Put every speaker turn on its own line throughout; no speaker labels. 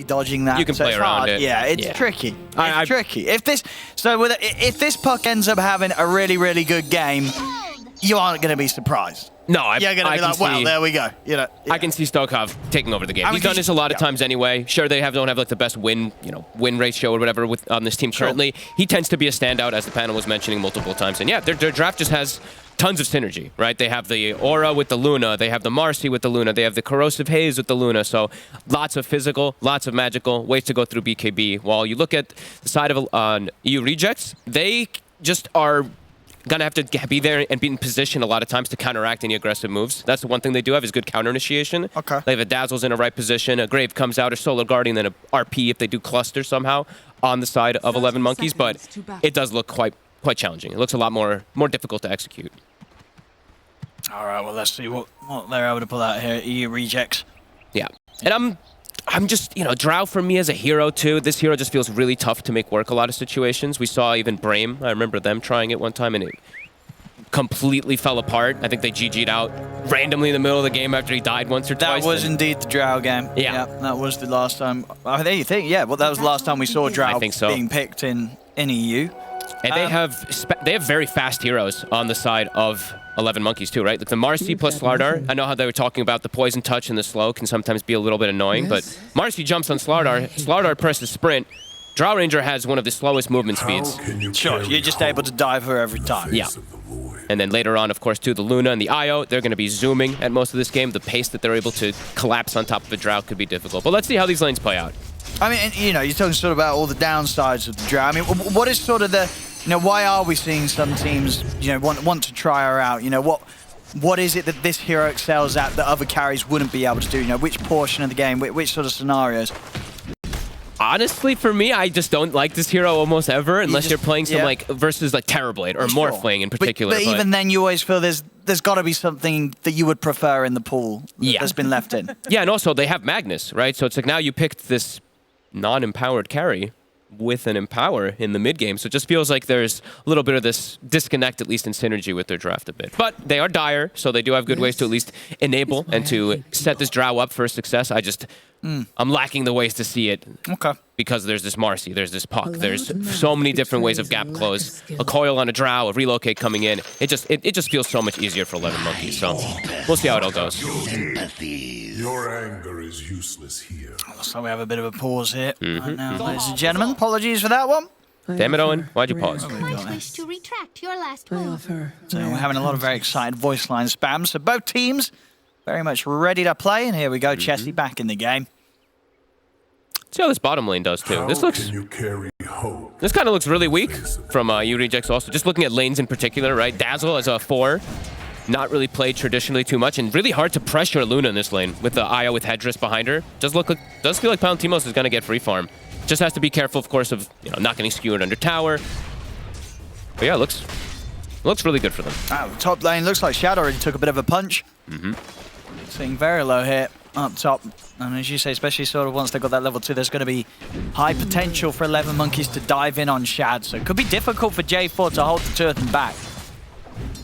dodging that.
You can play around it.
Yeah, it's tricky. It's tricky. If this puck ends up having a really good game, you aren't going to be surprised.
No,
you're going to be like, well, there we go. You know,
I can see Stokov taking over the game. He's done this a lot of times anyway. Sure, they don't have like the best win ratio or whatever on this team currently. He tends to be a standout, as the panel was mentioning multiple times. And yeah, their draft just has tons of synergy, right? They have the Aura with the Luna, they have the Marcy with the Luna, they have the Corrosive Haze with the Luna. So lots of physical, lots of magical ways to go through BKB. While you look at the side of EU Rejects, they just are gonna have to be there and be in position a lot of times to counteract any aggressive moves. That's the one thing they do have is good counter initiation.
Okay.
They have a Dazzle's in a right position, a Grave comes out, a Solar Guardian, then a RP if they do cluster somehow on the side of 11MONKEYZ, but it does look quite challenging. It looks a lot more difficult to execute.
All right, well, let's see what they're able to pull out here. EU Rejects.
Yeah, and I'm just, Drow for me as a hero too. This hero just feels really tough to make work a lot of situations. We saw even Brame. I remember them trying it one time and it completely fell apart. I think they GG'd out randomly in the middle of the game after he died once or twice.
That was indeed the Drow game.
Yeah.
That was the last time. I think, yeah, well, that was the last time we saw Drow being picked in EU.
And they have very fast heroes on the side of 11MONKEYZ too, right? Like the Marcy plus Slardar. I know how they were talking about the poison touch and the slow can sometimes be a little bit annoying, but Marcy jumps on Slardar. Slardar presses sprint. Drow Ranger has one of the slowest movement speeds.
Sure, you're just able to dive her every time.
Yeah. And then later on, of course, too, the Luna and the Io, they're going to be zooming at most of this game. The pace that they're able to collapse on top of a Drow could be difficult. But let's see how these lanes play out. I
mean, you're talking sort of about all the downsides of the Drow. I mean, what is sort of the... why are we seeing some teams, want to try her out? What is it that this hero excels at that other carries wouldn't be able to do? Which portion of the game, which sort of scenarios?
Honestly, for me, I just don't like this hero almost ever, unless you're playing some versus like Terrorblade or Morphling in particular.
But even then, you always feel there's got to be something that you would prefer in the pool that's been left in.
Yeah, and also they have Magnus, right? So it's like now you picked this non-empowered carry with an empower in the mid game, so it just feels like there's a little bit of this disconnect, at least in synergy with their draft a bit. But they are dire, so they do have good ways to at least enable and to set this Drow up for success. I'm lacking the ways to see it.
Okay.
Because there's this Marcy, there's this Puck, there's so many different ways of gap close. A coil on a Drow, a relocate coming in. It just feels so much easier for 11MONKEYZ. So we'll see how it all goes.
Your anger is useless here.
Looks like we have a bit of a pause here right now, ladies and gentlemen. Apologies for that one.
Damn it, Owen. Why'd you pause?
Wish to retract your last move.
So we're having a lot of very excited voice line spam. So both teams very much ready to play. And here we go, Chessie back in the game.
See how this bottom lane does too. This kind of looks really weak from EU Rejects also. Just looking at lanes in particular, right? Dazzle as a 4. Not really played traditionally too much, and really hard to pressure Luna in this lane with the Io with Headdress behind her. Does feel like Palantimos is going to get free farm. Just has to be careful, of course, of not getting skewered under tower. But yeah, looks really good for them.
Top lane looks like Shadow already took a bit of a punch. Seeing very low here up top, and as you say, especially sort of once they got that level 2, there's going to be high potential for 11MONKEYZ to dive in on Shad. So it could be difficult for J4 to hold the two of them back.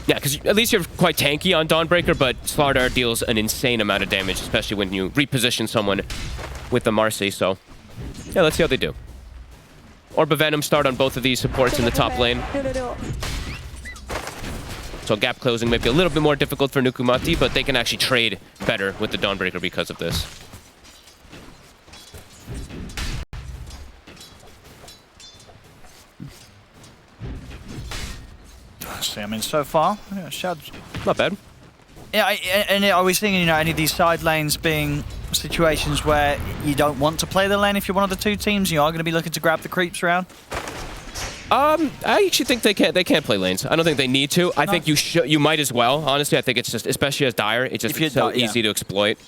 Yeah, because at least you're quite tanky on Dawnbreaker, but Slardar deals an insane amount of damage, especially when you reposition someone with the Marcy. So, yeah, let's see how they do. Orb of Venom start on both of these supports in the top lane. So gap closing may be a little bit more difficult for Nukumati, but they can actually trade better with the Dawnbreaker because of this.
I mean, so far, Shad's
not bad.
Yeah, and are we seeing any of these side lanes being situations where you don't want to play the lane if you're one of the two teams? You are going to be looking to grab the creeps around.
I actually think they can't play lanes. I don't think they need to. I think you might as well. Honestly, I think it's just, especially as dire, it's just so easy to exploit.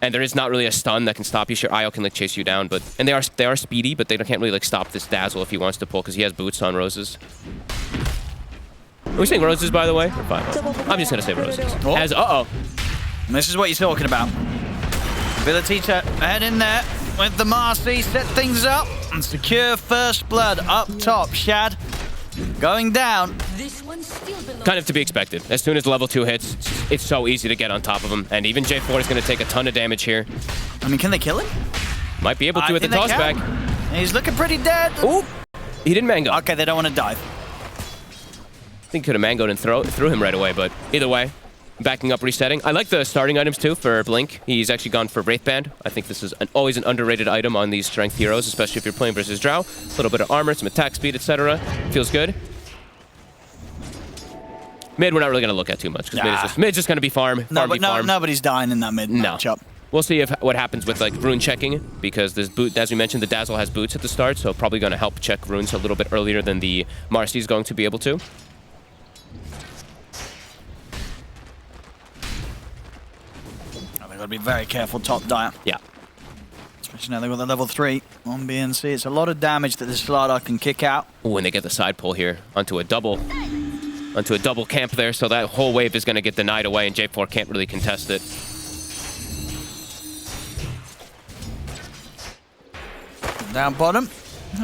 And there is not really a stun that can stop you. Sure, Io can chase you down, and they are speedy, but they can't really stop this Dazzle if he wants to pull because he has boots on Roses. Are we saying Roses, by the way? Or fine. I'm just gonna say Roses.
Oh. This is what you're talking about. Ability to head in there with the Marcy, set things up, and secure first blood up top. Shad going down.
Kind of to be expected. As soon as level 2 hits, it's so easy to get on top of him. And even J4 is going to take a ton of damage here.
I mean, can they kill him?
Might be able to with the toss back.
He's looking pretty dead.
Ooh, he didn't mango.
Okay, they don't want to dive.
I think could have mangoed and threw him right away, but either way, backing up, resetting. I like the starting items too for Blink. He's actually gone for Wraithband. I think this is always an underrated item on these strength heroes, especially if you're playing versus Drow. A little bit of armor, some attack speed, etc. Feels good. Mid, we're not really going to look at too much because mid's just going to be farm.
Nobody's dying in that mid matchup.
We'll see what happens with like rune checking, because this boot, as we mentioned, the Dazzle has boots at the start, so probably going to help check runes a little bit earlier than the Marcy is going to be able to.
They've got to be very careful top dive.
Yeah.
Especially now they've got the level 3 on BNC. It's a lot of damage that this Slardar can kick out.
Oh, and they get the side pull here onto a double camp there, so that whole wave is going to get denied away, and J4 can't really contest it.
Down bottom.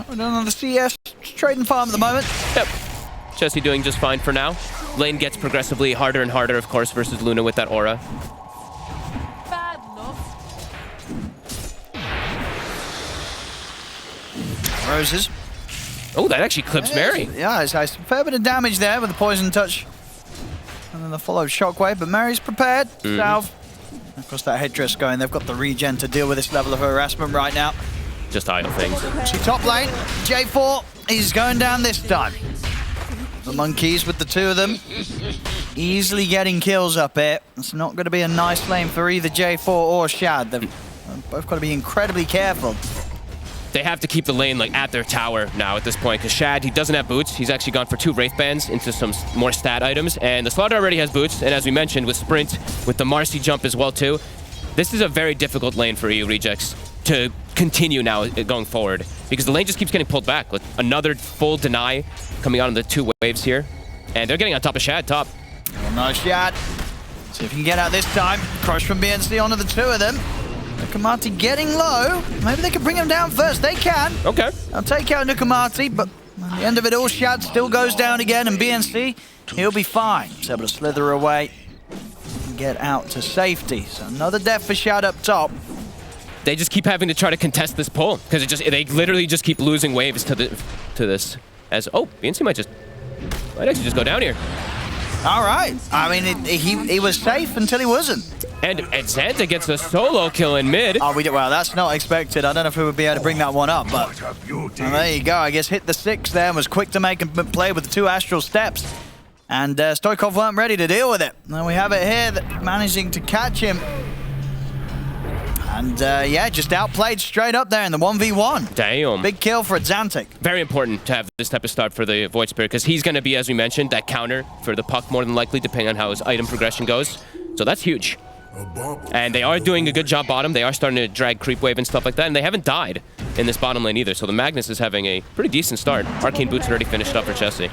We're down on the CS. Trading farm at the moment.
Yep. Chessie doing just fine for now. Lane gets progressively harder and harder, of course, versus Luna with that aura.
Roses.
Oh, that actually clips Mary.
Yeah, it's a fair bit of damage there with the poison touch. And then the follow shockwave, but Mary's prepared. Salve. Of course, that headdress going. They've got the regen to deal with this level of harassment right now.
Just idle things.
See top lane. J4 is going down this time. The Monkeys with the two of them. Easily getting kills up here. It's not going to be a nice lane for either J4 or Shad. They've both got to be incredibly careful.
They have to keep the lane like at their tower now at this point, because Shad, he doesn't have boots. He's actually gone for 2 Wraithbands into some more stat items, and the Slaughter already has boots, and as we mentioned, with Sprint, with the Marcy jump as well too, this is a very difficult lane for EU Rejects to continue now going forward, because the lane just keeps getting pulled back with another full deny coming out of the 2 waves here, and they're getting on top of Shad top.
Well, nice Shad. See if he can get out this time. Crush from BNC onto the 2 of them. Nukamati getting low. Maybe they can bring him down first. They can.
Okay.
I'll take out Nukamati, but at the end of it all, Shad still goes down again, and BNC, he'll be fine. He's able to slither away and get out to safety. So another death for Shad up top.
They just keep having to try to contest this pull, because they literally just keep losing waves to this. As BNC might actually just go down here.
All right. I mean, he was safe until he wasn't.
And Xanta gets a solo kill in mid.
Oh, well, that's not expected. I don't know if we would be able to bring that one up, but well, there you go. I guess hit the 6 there and was quick to make a play with the 2 astral steps. And Stoikov weren't ready to deal with it. And we have it here, managing to catch him. And yeah, just outplayed straight up there in the 1v1.
Damn.
Big kill for Xantic.
Very important to have this type of start for the Void Spirit, because he's going to be, as we mentioned, that counter for the puck more than likely, depending on how his item progression goes. So that's huge. And they are doing a good job bottom. They are starting to drag creep wave and stuff like that, and they haven't died in this bottom lane either. So the Magnus is having a pretty decent start. Arcane Boots already finished up for Chessie.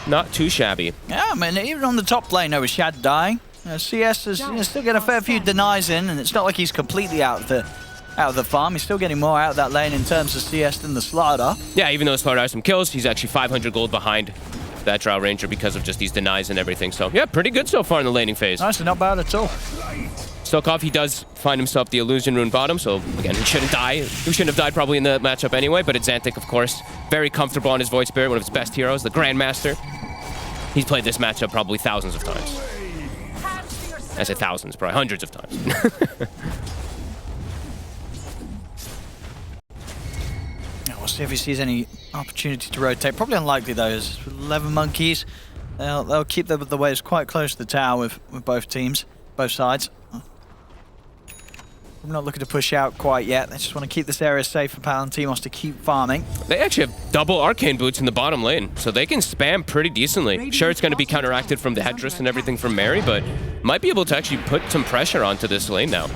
Not too shabby.
Yeah, I mean, even on the top lane, there was Shad dying. CS is still getting a fair few denies in, and it's not like he's completely out of the farm. He's still getting more out of that lane in terms of CS than the Slardar. Yeah,
even though the Slardar has some kills, he's actually 500 gold behind that Drow Ranger because of just these denies and everything. So yeah, pretty good so far in the laning phase.
Nice, not bad at all.
Stoikov, he does find himself the Illusion Rune bottom, so again, he shouldn't die. He shouldn't have died probably in the matchup anyway, but Xantic, of course, very comfortable on his Void Spirit, one of his best heroes, the Grandmaster. He's played this matchup probably thousands of times. I say thousands, probably hundreds of times.
We'll see if he sees any opportunity to rotate. Probably unlikely though, as 11MONKEYZ, they'll keep the waves quite close to the tower with both teams, both sides. I'm not looking to push out quite yet. They just want to keep this area safe for Palantimos to keep farming.
They actually have double Arcane Boots in the bottom lane, so they can spam pretty decently. Sure, it's going to be counteracted from the headdress and everything from Mary, but might be able to actually put some pressure onto this lane now.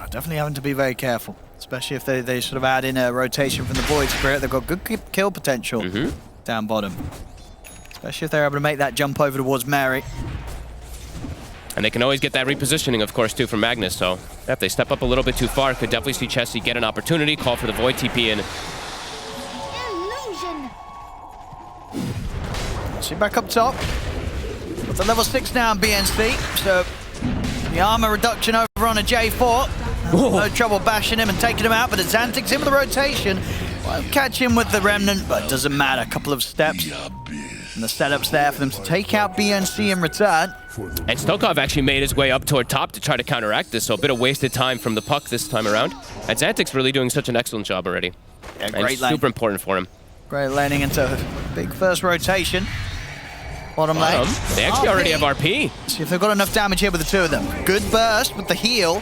Definitely having to be very careful, especially if they sort of add in a rotation from the Void Spirit. They've got good kill potential down bottom, especially if they're able to make that jump over towards Mary.
And they can always get that repositioning, of course, too, from Magnus. So if they step up a little bit too far, could definitely see Chessie get an opportunity, call for the Void TP in.
Illusion.
Jesse back up top. Got the level 6 now on BNC, so the armor reduction over on a J4. No trouble bashing him and taking him out, but Azantic's in with the rotation. Won't catch him with the Remnant, but it doesn't matter. A couple of steps. And the setup's there for them to take out BNC in return.
And Stokov actually made his way up toward top to try to counteract this, so a bit of wasted time from the puck this time around. And Zantic's really doing such an excellent job already.
Yeah,
and
great lane.
Super important for him.
Great laning into a big first rotation. Bottom lane.
They actually already have RP.
See if they've got enough damage here with the two of them. Good burst with the heal.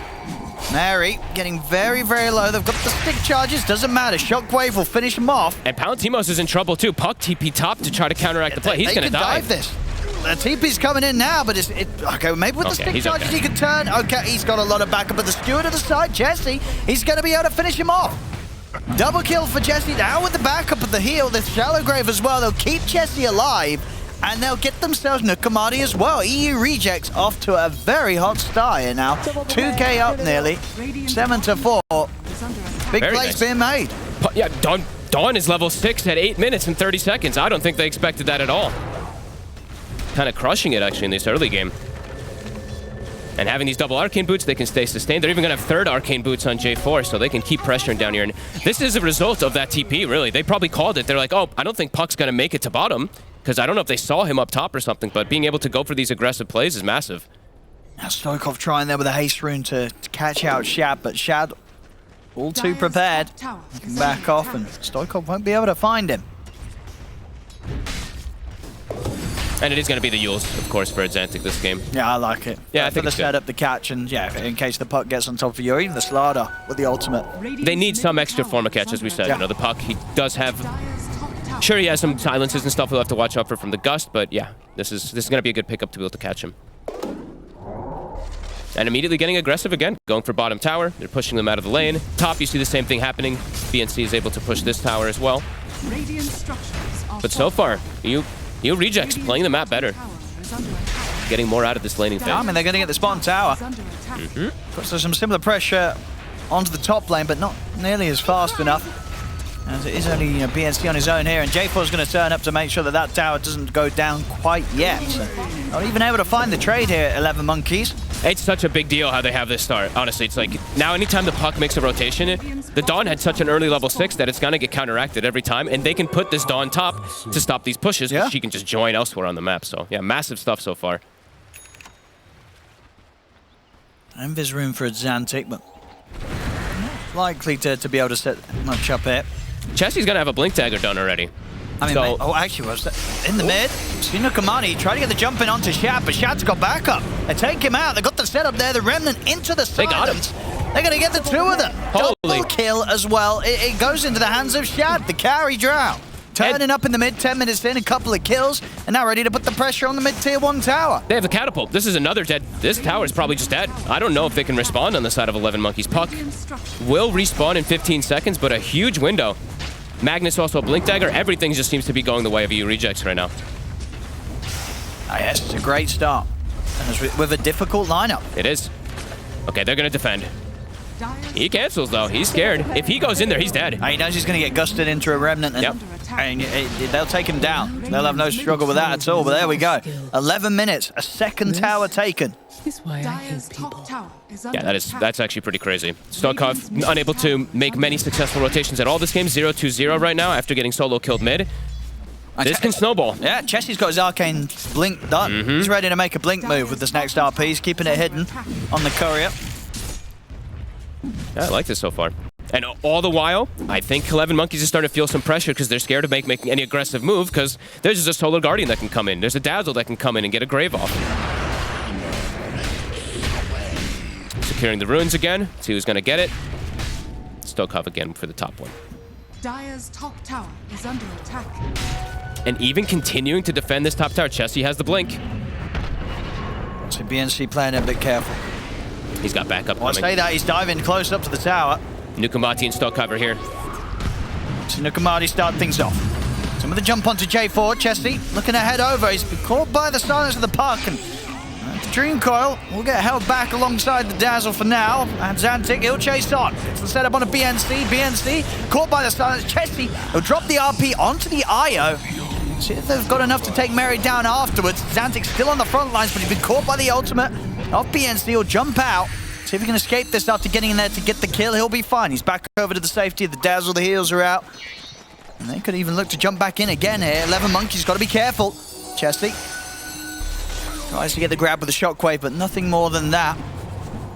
Mary getting very, very low. They've got the stick charges. Doesn't matter. Shockwave will finish him off.
And Palantimos is in trouble too. Puck TP top to try to counteract the play. He's going to die.
Dive this. The TP's coming in now, but okay, maybe with the stick charges he can turn. Okay, he's got a lot of backup, but the steward at the side, Jesse, he's going to be able to finish him off. Double kill for Jesse now with the backup of the heal. The shallow grave as well. They'll keep Jesse alive, and they'll get themselves Nukamadi as well. EU Rejects off to a very hot start here now. 2K up nearly. 7-4. Big
Very
plays
nice.
being made.
Yeah, Dawn is level 6 at 8 minutes and 30 seconds. I don't think they expected that at all. Kind of crushing it, actually, in this early game. And having these double arcane boots, they can stay sustained. They're even going to have third arcane boots on J4, so they can keep pressuring down here. And this is a result of that TP, really. They probably called it. They're like, oh, I don't think Puck's going to make it to bottom, because I don't know if they saw him up top or something, but being able to go for these aggressive plays is massive.
Now Stoikov trying there with a haste rune to catch out Shad, but Shad all too prepared. He can back off, and Stoikov won't be able to find him.
And it is going to be the Yules, of course, for Zantic this game.
Yeah, I like it.
Yeah, I
for
think
the
it's good.
setup, the catch, and yeah, in case the puck gets on top of you, or even the Slardar with the ultimate.
They need some extra form of catch, as we said.
Yeah.
You know, the Puck, he does have... Sure, he has some silences and stuff we'll have to watch out for from the Gust, but yeah, this is going to be a good pickup to be able to catch him. And immediately getting aggressive again, going for bottom tower. They're pushing them out of the lane. Top, you see the same thing happening. BNC is able to push this tower as well. But so far, EU Rejects playing the map better. Getting more out of this laning phase.
Yeah, I mean, they're going to get the bottom tower. Puts some similar pressure onto the top lane, but not nearly as fast enough. As it is only BNC on his own here, and J4 is going to turn up to make sure that that tower doesn't go down quite yet. So not even able to find the trade here at 11MONKEYZ.
It's such a big deal how they have this start. Honestly, it's like now anytime the Puck makes a rotation, the Dawn had such an early level 6 that it's going to get counteracted every time, and they can put this Dawn top to stop these pushes, because she can just join elsewhere on the map. So yeah, massive stuff so far.
Envy's room for Zantic, but not likely to be able to set much up here.
Chelsea's going to have a Blink Dagger done already.
I mean,
So-
oh, actually, was that in the mid? Nukamadi tried to get the jump in onto Shad, but Shad's got backup. They take him out. They got the setup there. The Remnant into the
They got
silence. They're going to get the two of them.
Holy.
Double kill as well. It goes into the hands of Shad, the carry drow. Turning up in the mid, 10 minutes in, a couple of kills, and now ready to put the pressure on the mid-tier 1 tower.
They have a catapult. This is another dead. This tower is probably just dead. I don't know if they can respond on the side of 11MONKEYZ. Puck will respawn in 15 seconds, but a huge window. Magnus also a Blink Dagger. Everything just seems to be going the way of EU Rejects right now.
Yes, it's a great start. And with a difficult lineup.
It is. Okay, they're going to defend. He cancels, though. He's scared. If he goes in there, he's dead.
He knows he's going to get gusted into a Remnant, and, and they'll take him down. They'll have no struggle with that at all, but there we go. 11 minutes, a second tower taken.
Is why I hate people.
Yeah, that's actually pretty crazy. Stokov unable to make many successful rotations at all this game. 0-2-0 right now after getting solo killed mid. This can snowball.
Yeah, Chessie's got his arcane blink done. He's ready to make a blink move with this next RP. He's keeping it hidden on the courier.
Yeah, I like this so far. And all the while, I think 11MONKEYZ is starting to feel some pressure because they're scared of making any aggressive move, because there's just a Solar Guardian that can come in. There's a Dazzle that can come in and get a Grave off. Securing the runes again. See who's going to get it. Stokov again for the top one.
Dire's top tower is under attack.
And even continuing to defend this top tower, Chessie has the blink.
So BNC playing a bit careful.
He's got backup
I'll
coming.
say that, he's diving close up to the tower.
Nukamati and Stokov are here.
So Nukamadi start things off. Some of the jump onto J4. Chessie looking to head over. He's been caught by the silence of the puck, and the Dream Coil will get held back alongside the Dazzle for now. And Zantic, he'll chase on. It's the setup on a BNC. BNC caught by the silence. Chessie will drop the RP onto the IO. See if they've got enough to take Mary down afterwards. Xantic's still on the front lines, but he's been caught by the ultimate of BNC. He'll jump out. See if he can escape this after getting in there to get the kill. He'll be fine. He's back over to the safety. The dazzle, the heals are out. And they could even look to jump back in again here. 11MONKEYZ got to be careful. Chesty tries to get the grab with the shockwave, but nothing more than that.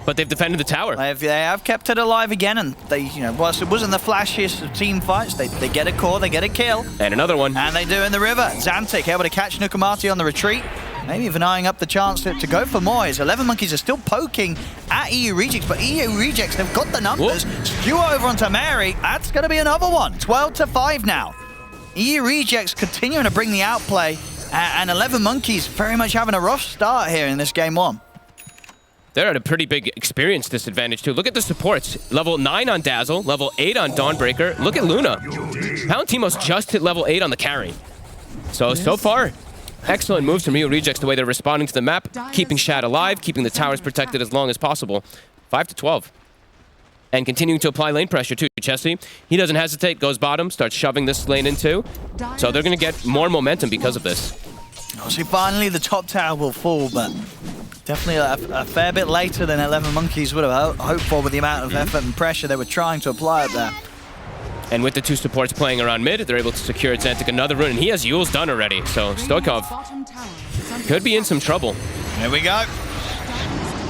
But they've defended the tower.
They have kept it alive again, and they, you know, whilst it wasn't the flashiest of team fights, they get a core, they get a kill.
And another one.
And they do in the river. Xantic able to catch Nukamati on the retreat. Maybe even eyeing up the chance to go for more. 11MONKEYZ are still poking at EU Rejects, but EU Rejects, they've got the numbers. Skewer over onto Mary. That's going to be another one. 12-5 now. EU Rejects continuing to bring the outplay, and 11MONKEYZ very much having a rough start here in this game one.
They're at a pretty big experience disadvantage, too. Look at the supports. Level 9 on Dazzle, level 8 on Dawnbreaker. Look at Luna. Palantimos just hit level 8 on the carry. So far, excellent moves from EU Rejects, the way they're responding to the map, keeping Shad alive, keeping the towers protected as long as possible. 5-12. And continuing to apply lane pressure, too. Chesty, he doesn't hesitate, goes bottom, starts shoving this lane in, too. So they're going to get more momentum because of this.
Obviously, finally, the top tower will fall, but definitely a fair bit later than 11MONKEYZ would have hoped for with the amount of effort and pressure they were trying to apply up there.
And with the two supports playing around mid, they're able to secure Xantic another rune, and he has Yules done already, so Stoikov could be in some trouble.
Here we go.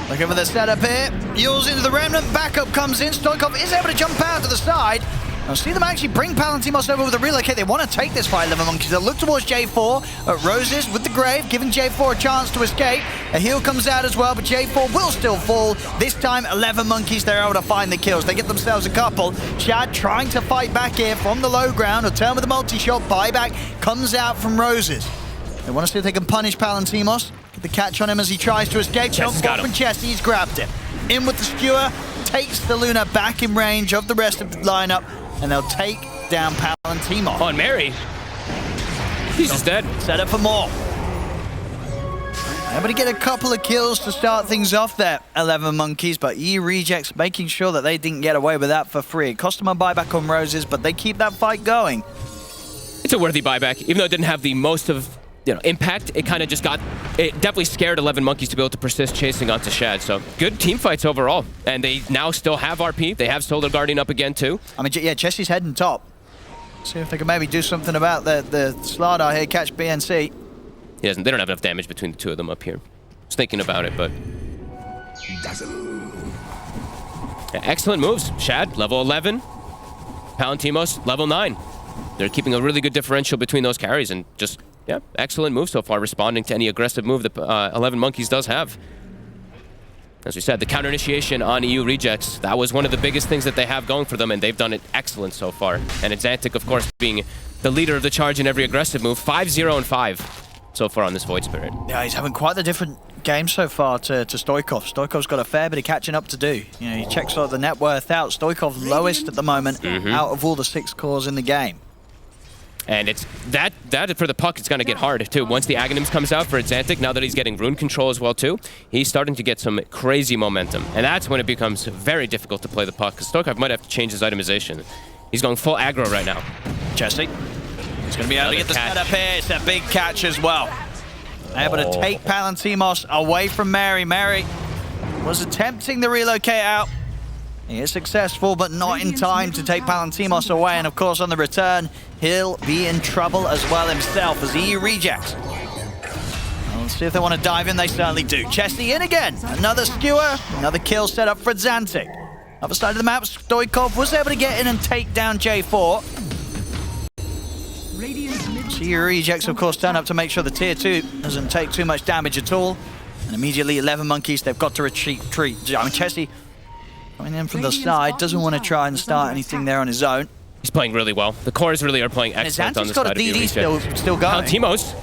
Looking for the setup here. Yules into the Remnant, backup comes in. Stoikov is able to jump out to the side. I'll see them actually bring Palantimos over with a relocate. They want to take this fight, 11MONKEYZ. They'll look towards J4. Roses with the Grave, giving J4 a chance to escape. A heal comes out as well, but J4 will still fall. This time, 11MONKEYZ, they're able to find the kills. They get themselves a couple. Shad trying to fight back here from the low ground. A turn with a multi-shot. Buyback comes out from Roses. They want to see if they can punish Palantimos. Get the catch on him as he tries to escape. Jump off from Chesty. He's grabbed him. In with the skewer. Takes the Luna back in range of the rest of the lineup. And they'll take down Palantimos.
On Mary. He's just dead.
Set up for more. Able to get a couple of kills to start things off there, 11MONKEYZ, but EU Rejects making sure that they didn't get away with that for free. It cost them a buyback on Roses, but they keep that fight going.
It's a worthy buyback, even though it didn't have the most of impact. It kind of just it definitely scared 11MONKEYZ to be able to persist chasing onto Shad. So good team fights overall. And they now still have RP. They have Solar Guardian up again too.
I mean, yeah, Jesse's heading top. See if they can maybe do something about the Slardar here, catch BNC.
They don't have enough damage between the two of them up here. I was thinking about it, but... Yeah, excellent moves. Shad, level 11. Palantimos, level 9. They're keeping a really good differential between those carries and just... Yeah, excellent move so far, responding to any aggressive move that 11MONKEYZ does have. As we said, the counter initiation on EU Rejects, that was one of the biggest things that they have going for them, and they've done it excellent so far. And Xantic, of course, being the leader of the charge in every aggressive move, 5-0-5 so far on this Void Spirit.
Yeah, he's having quite the different game so far to Stoikov. Stoikov's got a fair bit of catching up to do. You know, he checks sort of the net worth out. Stoikov lowest at the moment out of all the 6 cores in the game.
And it's that for the puck, it's going to get hard, too. Once the Aghanims comes out for Xantic, now that he's getting rune control as well, too, he's starting to get some crazy momentum. And that's when it becomes very difficult to play the puck, because Stoikov might have to change his itemization. He's going full aggro right now.
Chesty. He's going to be able to get the setup here. It's a big catch as well. Able to take Palantimos away from Mary. Mary was attempting the relocate out. He is successful, but not in time to take Palantimos away. And of course, on the return, he'll be in trouble as well himself as EU Rejects. Let's see if they want to dive in. They certainly do. Chesty in again. Another skewer. Another kill set up for Xantic. Other side of the map, Stoikov was able to get in and take down J4. EU Rejects, of course, turn up to make sure the tier 2 doesn't take too much damage at all. And immediately, 11MONKEYZ, they've got to retreat. I mean, Chesty coming in from the side, doesn't want to try and start anything there on his own.
He's playing really well. The cores really are playing excellent on the side of EU Rejects.
Xantic's got a DD still going.
Palantimos.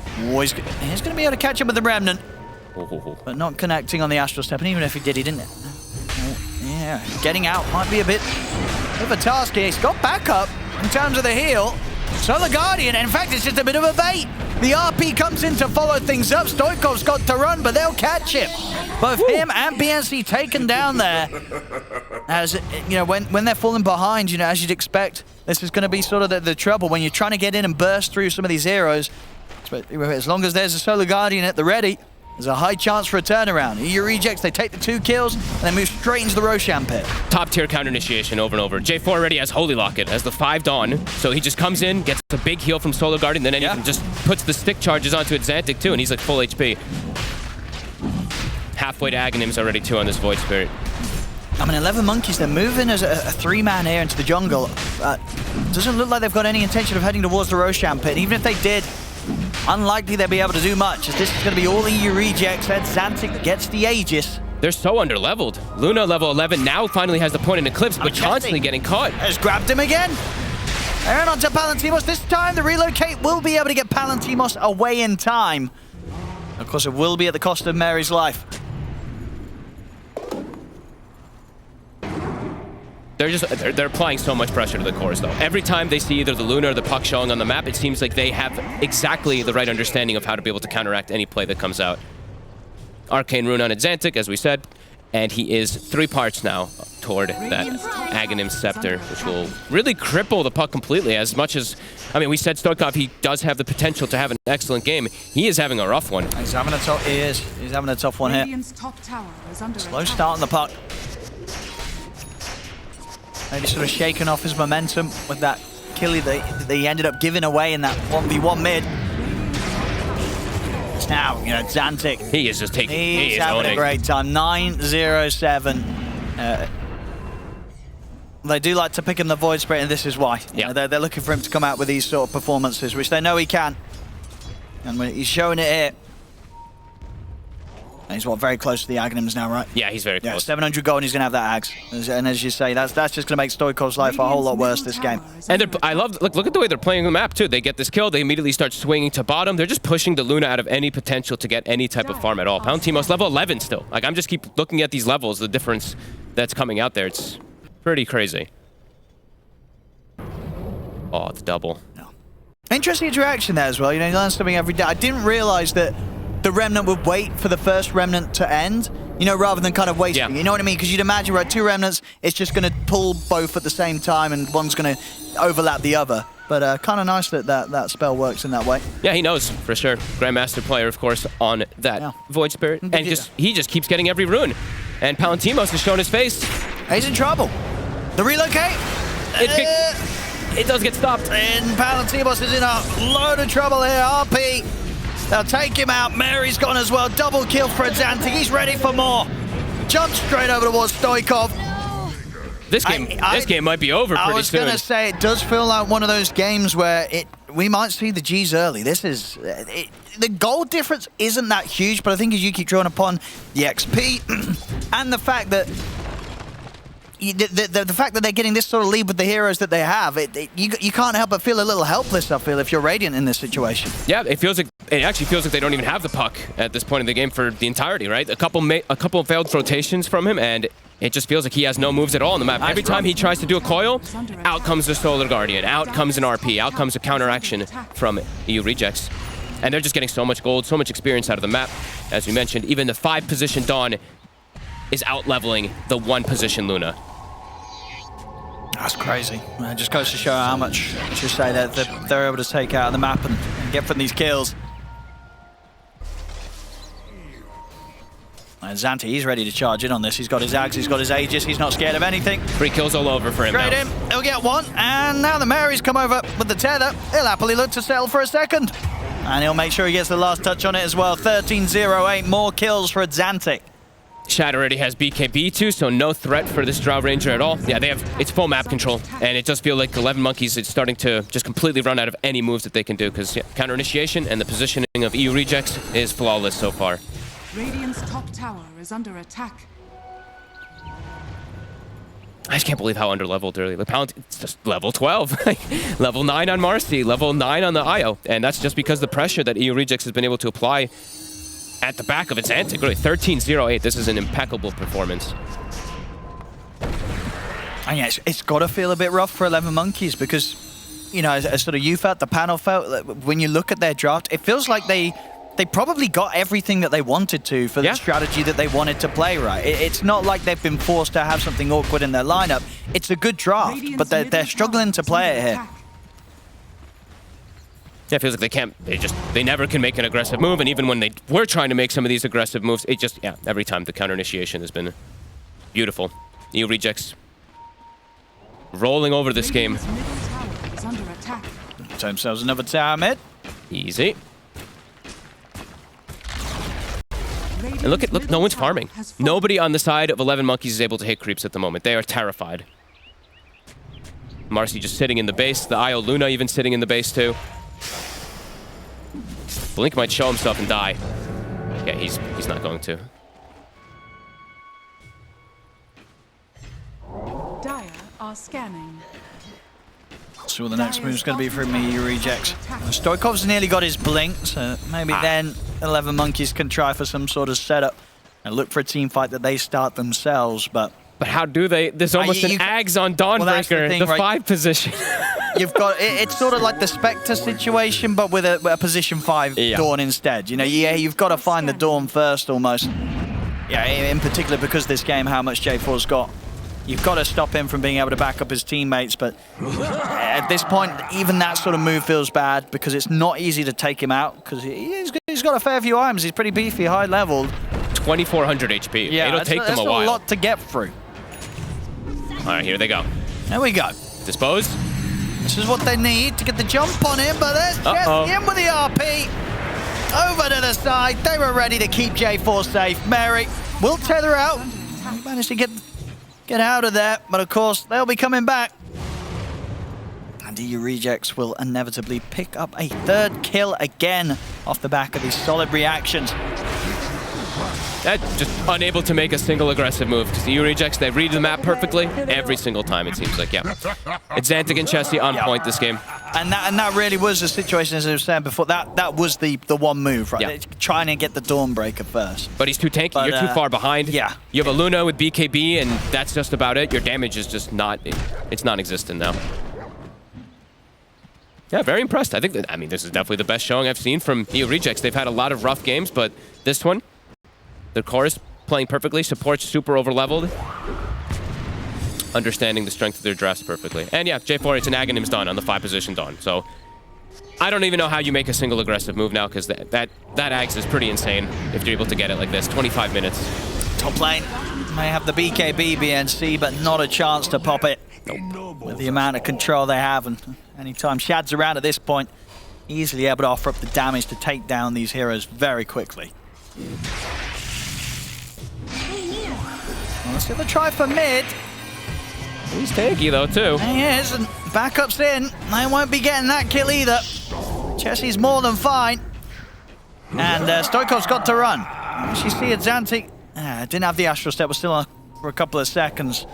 He's going to be able to catch him with the Remnant. But not connecting on the Astral Step. And even if he did, he didn't. Yeah, getting out might be a bit of a task here. He's got backup in terms of the heal. Solar Guardian, in fact, it's just a bit of a bait. The RP comes in to follow things up. Stoikov's got to run, but they'll catch him. Both him and BNC taken down there. As, you know, when they're falling behind, you know, as you'd expect, this is going to be sort of the trouble when you're trying to get in and burst through some of these heroes. But as long as there's a Solar Guardian at the ready, there's a high chance for a turnaround. EU Rejects, they take the 2 kills, and then move straight into the Roshan pit.
Top tier counter initiation over and over. J4 already has Holy Locket as the 5 Dawn, so he just comes in, gets a big heal from Solar Guardian, then even just puts the stick charges onto Xantic too, and he's like full HP. Halfway to Aghanim's already too on this Void Spirit.
I mean, 11MONKEYZ, they're moving as a 3-man here into the jungle. Doesn't look like they've got any intention of heading towards the Roshan pit. Even if they did, unlikely they'll be able to do much, as this is going to be all EU Rejects. Xantic gets the Aegis.
They're so underleveled. Luna, level 11, now finally has the point in Eclipse, but constantly getting caught.
Has grabbed him again. Aaron onto Palantimos. This time, the relocate will be able to get Palantimos away in time. Of course, it will be at the cost of Mary's life.
They're applying so much pressure to the cores, though. Every time they see either the Luna or the Puck showing on the map, it seems like they have exactly the right understanding of how to be able to counteract any play that comes out. Arcane Rune on Xantic, as we said, and he is 3 parts now toward that Aghanim Scepter, which will really cripple the Puck completely. As much as, I mean, we said Stoikov, he does have the potential to have an excellent game. He is having a rough one.
He's having a tough. He is. He's having a tough one here. Slow start on the Puck. Maybe sort of shaking off his momentum with that kill that he ended up giving away in that 1v1 mid. It's now, you know, Xantic.
He is just taking.
He's having a great time. 9-0-7. They do like to pick him the Void Spirit, and this is why.
Yeah.
You know, they're looking for him to come out with these sort of performances, which they know he can. And he's showing it here. And he's very close to the Aghanims now, right?
Yeah, he's very close.
Yeah, 700 gold and he's going to have that Ags. And as you say, that's just going to make Stoikov's life a whole lot worse this game.
And I love, look at the way they're playing the map too. They get this kill, they immediately start swinging to bottom. They're just pushing the Luna out of any potential to get any type of farm at all. Palantimos level 11 still. Like, I'm just keep looking at these levels, the difference that's coming out there. It's pretty crazy. Oh, it's double.
No. Interesting interaction there as well. You know, you learn something every day. I didn't realize that the Remnant would wait for the first Remnant to end, you know, rather than kind of wasting.
Yeah.
You know what I mean? Because you'd imagine, right, 2 Remnants, it's just going to pull both at the same time and one's going to overlap the other. But kind of nice that, that spell works in that way.
Yeah, he knows, for sure. Grandmaster player, of course, on that Void Spirit. And he just keeps getting every rune. And Palantimos has shown his face.
He's in trouble. The relocate.
It does get stopped.
And Palantimos is in a load of trouble here. RP. They'll take him out. Mary's gone as well. Double kill for Xantic. He's ready for more. Jumps straight over towards Stoikov.
This game might be over pretty soon.
I was going to say, it does feel like one of those games where we might see the G's early. This is... the gold difference isn't that huge, but I think as you keep drawing upon the XP and the fact that... The fact that they're getting this sort of lead with the heroes that they have, you can't help but feel a little helpless, I feel, if you're Radiant in this situation.
Yeah, it actually feels like they don't even have the puck at this point in the game for the entirety, right? A couple failed rotations from him, and it just feels like he has no moves at all on the map. Every time he tries to do a coil, out comes the Solar Guardian, out comes an RP, out comes a counteraction from EU Rejects. And they're just getting so much gold, so much experience out of the map. As we mentioned, even the 5-position Dawn is out-leveling the 1-position Luna.
That's crazy. It just goes to show how much, as you say, that they're able to take out of the map and get from these kills. And Xantic, he's ready to charge in on this. He's got his Ags, he's got his Aegis, he's not scared of anything.
3 kills all over for him
Straight
now.
in, he'll get 1, and now the Mary's come over with the tether. He'll happily look to settle for a second. And he'll make sure he gets the last touch on it as well. 13-0-8, more kills for Xantic.
Shad already has BKB too, so no threat for this Drow Ranger at all. Yeah, it's full map control, and it does feel like 11MONKEYZ is starting to just completely run out of any moves that they can do, because counter initiation and the positioning of EU Rejects is flawless so far.
Radiant's top tower is under attack.
I just can't believe how underleveled early. It's just level 12. Level 9 on Marcy, level 9 on the Io, and that's just because the pressure that EU Rejects has been able to apply at the back of its Xantic. Really, 13-0-8. This is an impeccable performance.
And yeah, it's got to feel a bit rough for 11MONKEYZ because, you know, as sort of you felt, the panel felt, when you look at their draft, it feels like they probably got everything that they wanted to for the strategy that they wanted to play, right? It's not like they've been forced to have something awkward in their lineup. It's a good draft, but they're struggling to play it here.
Yeah, it feels like they never can make an aggressive move, and even when they were trying to make some of these aggressive moves, every time the counter initiation has been beautiful. EU Rejects rolling over this game.
Radiant's middle tower is under attack.
To themselves another tower mid.
Easy. And look, no one's farming. Nobody on the side of 11MONKEYZ is able to hit creeps at the moment. They are terrified. Marcy just sitting in the base. The IO Luna even sitting in the base too. Blink might show himself and die. Yeah, he's not going to.
Dire are scanning.
See what the next move is going to be for EU Rejects. Stoikov's nearly got his blink, so maybe then 11MONKEYZ can try for some sort of setup and look for a team fight that they start themselves, but
how do they? There's almost an Ags on Dawnbreaker, the 5 position.
You've got it's sort of like the Spectre situation, but with a position 5 Dawn instead. You know, you've got to find the Dawn first almost. Yeah, in particular because this game, how much J4's got. You've got to stop him from being able to back up his teammates, but at this point, even that sort of move feels bad because it's not easy to take him out because he's got a fair few items. He's pretty beefy, high leveled.
2,400 HP.
Yeah,
it'll take them a while.
That's a lot to get through.
All right, here they go.
There we go.
Dispose.
This is what they need to get the jump on him, but there's Jesse in with the RP. Over to the side. They were ready to keep J4 safe. Mary will tether out. He managed to get out of there, but of course, they'll be coming back. And EU Rejects will inevitably pick up a 3rd kill again off the back of these solid reactions.
Just unable to make a single aggressive move because the EU Rejects, they read the map perfectly every single time, it seems like, It's Xantic and Chessie on point this game.
And that really was the situation, as I was saying before. That was the one move, right?
Yeah.
Trying to get the Dawnbreaker first.
But he's too tanky. You're too far behind. Yeah. You have a Luna with BKB, and that's just about it. Your damage is just it's non-existent now. Yeah, very impressed. I think this is definitely the best showing I've seen from EU Rejects. They've had a lot of rough games, but this one, the chorus playing perfectly, support's super over-leveled. Understanding the strength of their drafts perfectly. And yeah, J4, it's an Aghanim's Dawn on the 5 position Dawn. So I don't even know how you make a single aggressive move now because that Ags is pretty insane if you're able to get it like this. 25 minutes.
Top lane may have the BKB BNC, but not a chance to pop it. Nope. With the amount of control they have, and anytime Shad's around at this point, easily able to offer up the damage to take down these heroes very quickly. Well, let's get the try for mid.
He's tanky though too.
He is, and backup's in. They won't be getting that kill either. Chessie's more than fine. And Stoikov's got to run. You see it, Xantic didn't have the Astral Step, was still on for a couple of seconds.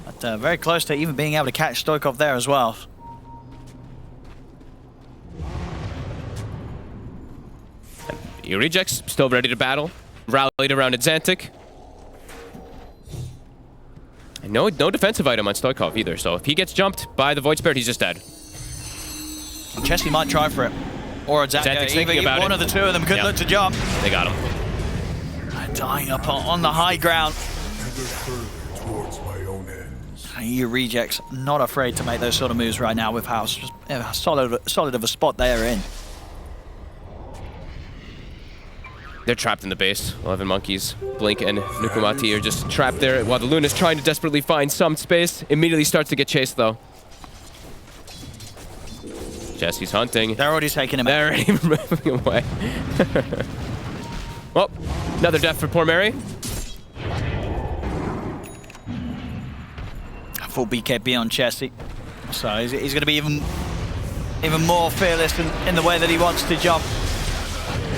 But very close to even being able to catch Stoikov there as well.
EU Rejects still ready to battle. Rallied around at Xantic. And no defensive item on Stoikov either, so if he gets jumped by the Void Spirit, he's just dead.
Chessie might try for it. Or
Xantic's thinking about
one of the two of them could look to jump.
They got him.
Dying up on the high ground.
Towards my own ends.
EU Rejects not afraid to make those sort of moves right now with how solid of a spot they are in.
They're trapped in the base. 11MONKEYZ, Blink, and Nukumati are just trapped there while the Luna's trying to desperately find some space. Immediately starts to get chased though. Chessie's hunting.
They're already taking him out.
They're already moving away. Well, another death for poor Mary.
Full BKB on Chessie. So he's going to be even more fearless in the way that he wants to jump.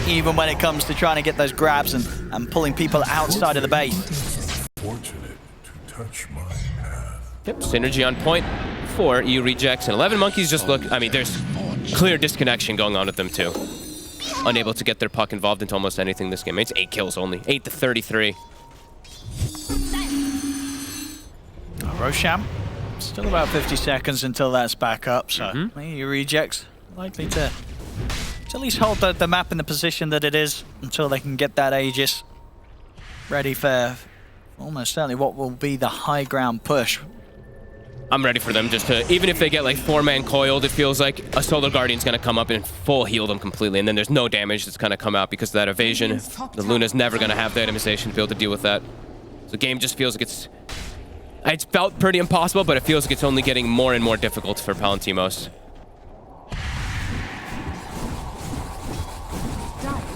Even when it comes to trying to get those grabs and pulling people outside of the base.
Fortunate to touch my path.
Yep, synergy on point for EU Rejects. And 11MONKEYZ just look, there's clear disconnection going on with them too. Unable to get their puck involved into almost anything this game. It's 8 kills only, 8 to 33.
Rosham, still about 50 seconds until that's back up, so EU Rejects likely to at least hold the map in the position that it is until they can get that Aegis ready for almost certainly what will be the high ground push.
I'm ready for them just to, even if they get like 4-man coiled, it feels like a Solar Guardian's going to come up and full heal them completely, and then there's no damage that's going to come out because of that evasion. The Luna's never going to have the itemization to be able to deal with that. So the game just feels like it's felt pretty impossible, but it feels like it's only getting more and more difficult for Palantimos.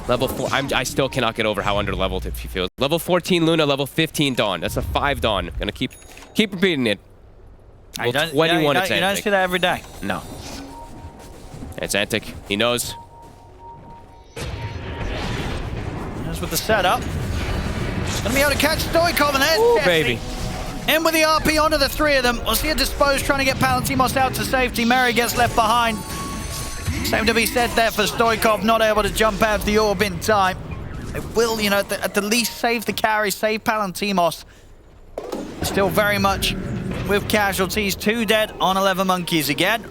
Level 4, I still cannot get over how underleveled it feels. Level 14 Luna, level 15 Dawn. That's a 5 Dawn. Gonna keep repeating it.
You don't see that every day.
No. It's Antic. He knows.
That's with the setup. Gonna be able to catch Stoikov and there's
Ooh,
Jesse.
baby.
In with the RP onto the 3 of them. We'll see a Dispose trying to get Palantimos out to safety. Mary gets left behind. Same to be said there for Stoikov, not able to jump out of the orb in time. It will, you know, at the least save the carry, save Palantimos. Still very much with casualties. 2 dead on 11MONKEYZ again.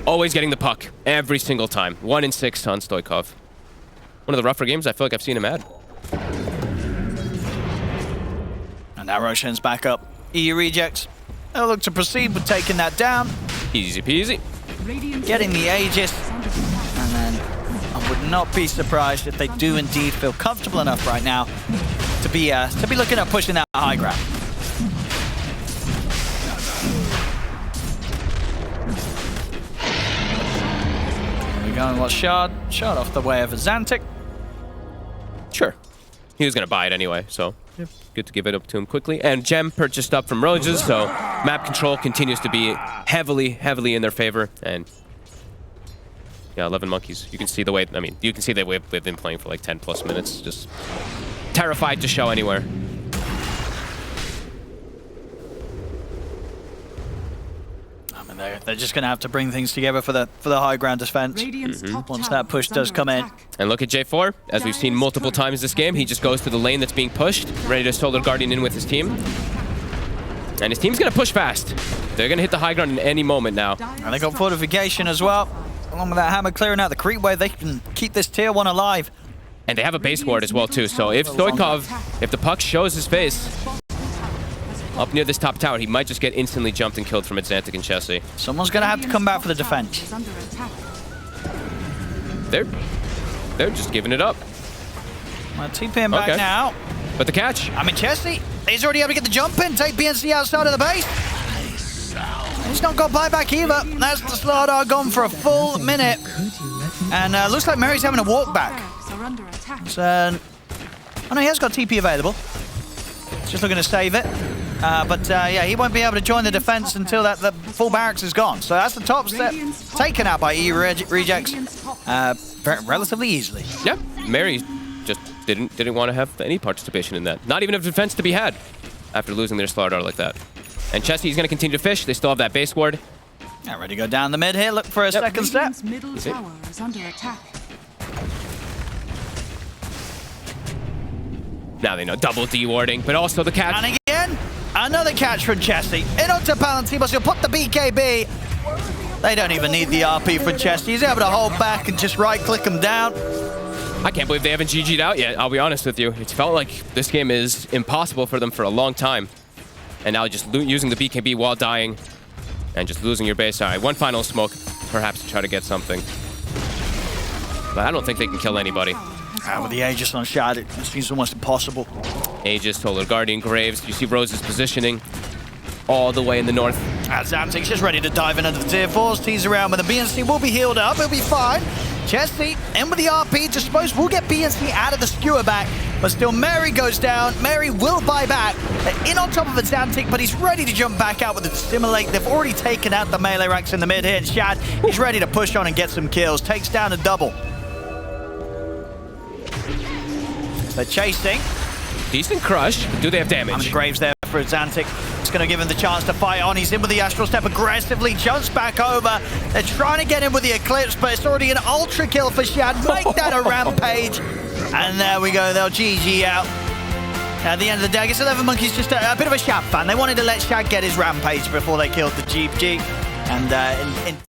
Always getting the puck every single time. 1 in 6 on Stoikov. One of the rougher games I feel like I've seen him add.
And now Roshan's back up. EU rejects. They'll look to proceed with taking that down.
Easy peasy.
Getting the Aegis. And then I would not be surprised if they do indeed feel comfortable enough right now to be looking at pushing that high ground. We're going what Shard off the way of Azantic.
Sure. He was going to buy it anyway, so good to give it up to him quickly. And Gem purchased up from Roses, so map control continues to be heavily in their favor. And yeah, 11MONKEYZ. You can see the way, I mean, you can see that we've been playing for like 10 plus minutes, just terrified to show anywhere.
I mean, they're just going to have to bring things together for the high ground defense once that push does come in.
And look at J4, as we've seen multiple times this game, he just goes to the lane that's being pushed, ready to Solar Guardian in with his team. And his team's going to push fast. They're going to hit the high ground in any moment now.
And they got fortification as well. Along with that hammer clearing out the creep wave, they can keep this tier 1 alive.
And they have a base ward as well too, so if Stoikov, if the puck shows his face up near this top tower, he might just get instantly jumped and killed from Xantic and Chessie.
Someone's going to have to come back for the defense.
They're just giving it up.
Well, TPing back now.
But the catch.
I mean, Chessie, he's already able to get the jump in, take BNC outside of the base. He's not got buyback either. That's the Slardar gone for a full minute. And looks like Mary's having a walk back. So, oh no, he has got TP available. Just looking to save it. But yeah, he won't be able to join the defense until the full barracks is gone. So that's the top step taken out by EU rejects relatively easily.
Yep, Mary just didn't want to have any participation in that. Not even a defense to be had after losing their Slardar like that. And Chessie's going to continue to fish. They still have that base ward.
Yeah, ready to go down the mid here. Look for a second step.
Middle tower is under attack.
Now they know double D-warding, but also the catch.
And again, another catch from Chessie. In onto Palantimos, he'll put the BKB. They don't even need the RP from Chessie. He's able to hold back and just right-click him down.
I can't believe they haven't GG'd out yet, I'll be honest with you. It's felt like this game is impossible for them for a long time. And now just using the BKB while dying and just losing your base. All right, one final smoke, perhaps to try to get something. But I don't think they can kill anybody.
With the Aegis on Shard, it seems almost impossible.
Aegis, Solar Guardian, Graves. You see Rose's positioning all the way in the north.
Zantic's just ready to dive into the tier 4s. Tease around with the BNC will be healed up. He'll be fine. Chessie in with the RP. Just suppose we'll get BNC out of the skewer back. But still, Mary goes down. Mary will buy back. They're in on top of Azantic, but he's ready to jump back out with the Stimulate. They've already taken out the melee ranks in the mid here. And Shad, he's ready to push on and get some kills. Takes down a double. They're chasing.
Decent crush. Do they have damage?
And Graves there for Azantic. It's going to give him the chance to fight on. He's in with the Astral Step aggressively. Jumps back over. They're trying to get him with the Eclipse, but it's already an ultra kill for Shad. Make that a rampage. And there we go. They'll GG out. At the end of the day, I guess 11MONKEYZ just a bit of a Shad fan. They wanted to let Shad get his rampage before they killed the GG. And